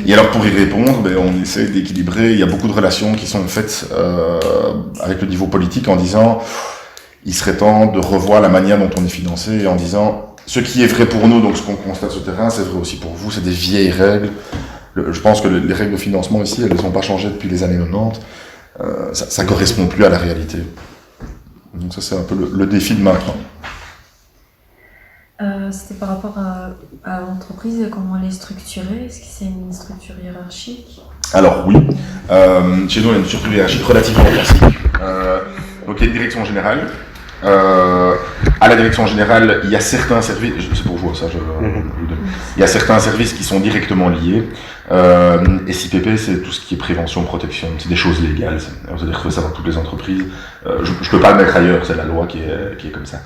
Et alors pour y répondre, on essaie d'équilibrer. Il y a beaucoup de relations qui sont faites avec le niveau politique en disant il serait temps de revoir la manière dont on est financé et en disant ce qui est vrai pour nous, donc ce qu'on constate sur le terrain, c'est vrai aussi pour vous, c'est des vieilles règles. Je pense que les règles de financement ici, elles ne sont pas changées depuis les années 90. Ça correspond plus à la réalité. Donc ça, c'est un peu le défi de maintenant. C'était par rapport à l'entreprise, comment elle est structurée. Est-ce que c'est une structure hiérarchique? Alors oui, chez nous, il y a une structure hiérarchique relativement classique. Donc il y a une direction générale. À la direction générale, il y a certains services, c'est pour vous ça, il y a certains services qui sont directement liés. SIPP, c'est tout ce qui est prévention, protection, c'est des choses légales. Vous allez retrouver ça dans toutes les entreprises. Je ne peux pas le mettre ailleurs, c'est la loi qui est comme ça.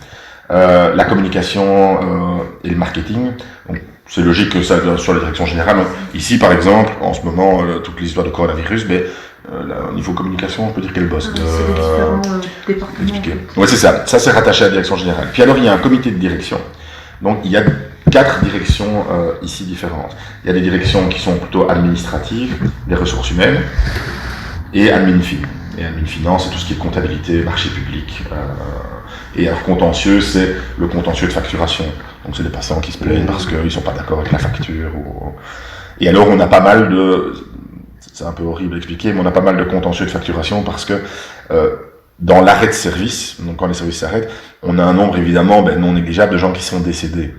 La communication et le marketing, donc c'est logique que ça soit la direction générale. Ici, par exemple, en ce moment, toute l'histoire de coronavirus, mais au niveau communication, on peut dire qu'elle bosse. C'est les différents départements. Oui, c'est ça. Ça, c'est rattaché à la direction générale. Puis alors, il y a un comité de direction. Donc, il y a 4 directions ici différentes. Il y a des directions qui sont plutôt administratives, des ressources humaines, et admin-fin. Et admin-finance, c'est tout ce qui est comptabilité, marché public. Et alors, contentieux, c'est le contentieux de facturation. Donc, c'est des patients qui se plaignent parce qu'ils ne sont pas d'accord avec la facture. Et alors, on a pas mal de... C'est un peu horrible à expliquer, mais on a pas mal de contentieux de facturation parce que dans l'arrêt de service, donc quand les services s'arrêtent, on a un nombre évidemment non négligeable de gens qui sont décédés.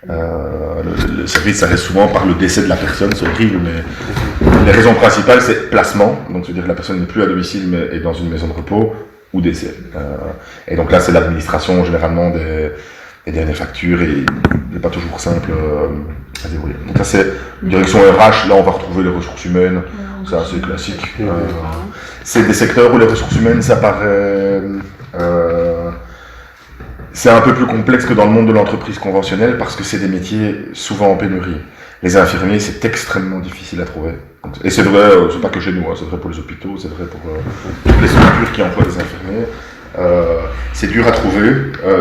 Le service s'arrête souvent par le décès de la personne, c'est horrible, mais les raisons principales c'est placement, donc c'est-à-dire que la personne n'est plus à domicile mais est dans une maison de repos, ou décès. Et donc là c'est l'administration généralement des dernières factures et il n'est pas toujours simple à débrouiller. Donc là c'est direction RH, là on va retrouver les ressources humaines, c'est assez classique. C'est des secteurs où les ressources humaines ça paraît... c'est un peu plus complexe que dans le monde de l'entreprise conventionnelle parce que c'est des métiers souvent en pénurie. Les infirmiers, c'est extrêmement difficile à trouver. Et c'est vrai, c'est pas que chez nous, c'est vrai pour les hôpitaux, c'est vrai pour toutes les structures qui emploient des infirmiers. C'est dur à trouver.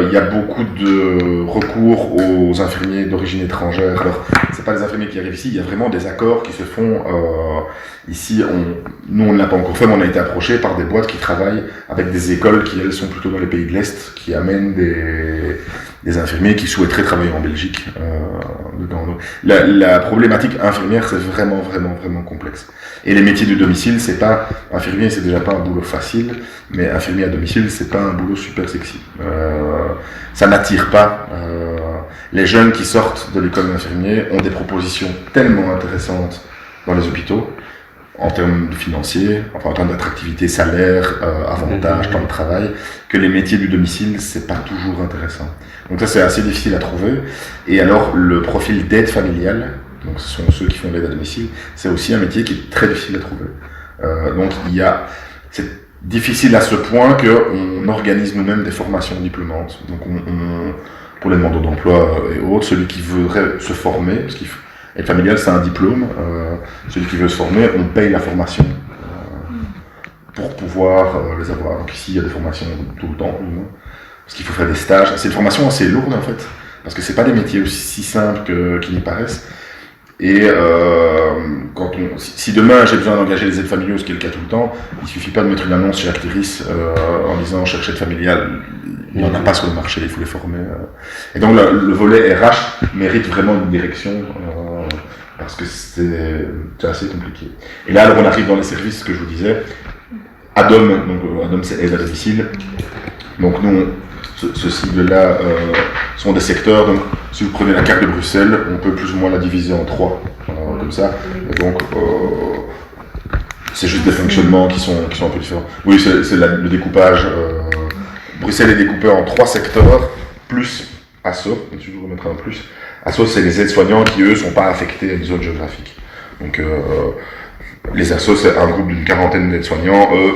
Il y a beaucoup de recours aux infirmiers d'origine étrangère. Alors, c'est pas les infirmiers qui arrivent ici, il y a vraiment des accords qui se font. Ici, nous on ne l'a pas encore fait, mais on a été approché par des boîtes qui travaillent avec des écoles qui elles sont plutôt dans les pays de l'Est, qui amènent des infirmiers qui souhaiteraient travailler en Belgique. La problématique infirmière, c'est vraiment complexe. Et les métiers du domicile, c'est pas infirmier, c'est déjà pas un boulot facile, mais infirmier à domicile, c'est pas un boulot super sexy. Ça n'attire pas. Les jeunes qui sortent de l'école d'infirmier ont des propositions tellement intéressantes dans les hôpitaux, en termes financiers, enfin en termes d'attractivité, salaire, avantages, temps de travail, que les métiers du domicile, c'est pas toujours intéressant. Donc ça, c'est assez difficile à trouver. Et alors, le profil d'aide familiale, donc ce sont ceux qui font l'aide à domicile, c'est aussi un métier qui est très difficile à trouver. Donc c'est difficile à ce point qu'on organise nous-mêmes des formations diplômantes. Donc pour les demandeurs d'emploi et autres, celui qui voudrait se former, parce qu'aide familiale c'est un diplôme, celui qui veut se former, on paye la formation pour pouvoir les avoir. Donc ici il y a des formations tout le temps, parce qu'il faut faire des stages. C'est une formation assez lourde en fait, parce que c'est pas des métiers aussi simples qu'ils n'y paraissent. Et si demain j'ai besoin d'engager les aides familiaux, ce qui est le cas tout le temps, il suffit pas de mettre une annonce chez Actiris en disant cherche aide familiale, il n'y en a pas sur le marché, il faut les former. Et donc le volet RH mérite vraiment une direction parce que c'est assez compliqué. Et là alors on arrive dans les services que je vous disais. ADOM, donc ADOM c'est aide à domicile. Donc nous ce cible-là sont des secteurs, donc si vous prenez la carte de Bruxelles, on peut plus ou moins la diviser en 3, comme ça, et donc c'est juste des fonctionnements qui sont un peu différents. Oui, c'est le découpage, Bruxelles est découpée en 3 secteurs, plus ASSO, et tu vous remettras un plus. ASSO, c'est les aides-soignants qui, eux, ne sont pas affectés à une zone géographique. Donc les ASSO, c'est un groupe d'une 40aine d'aides-soignants, eux,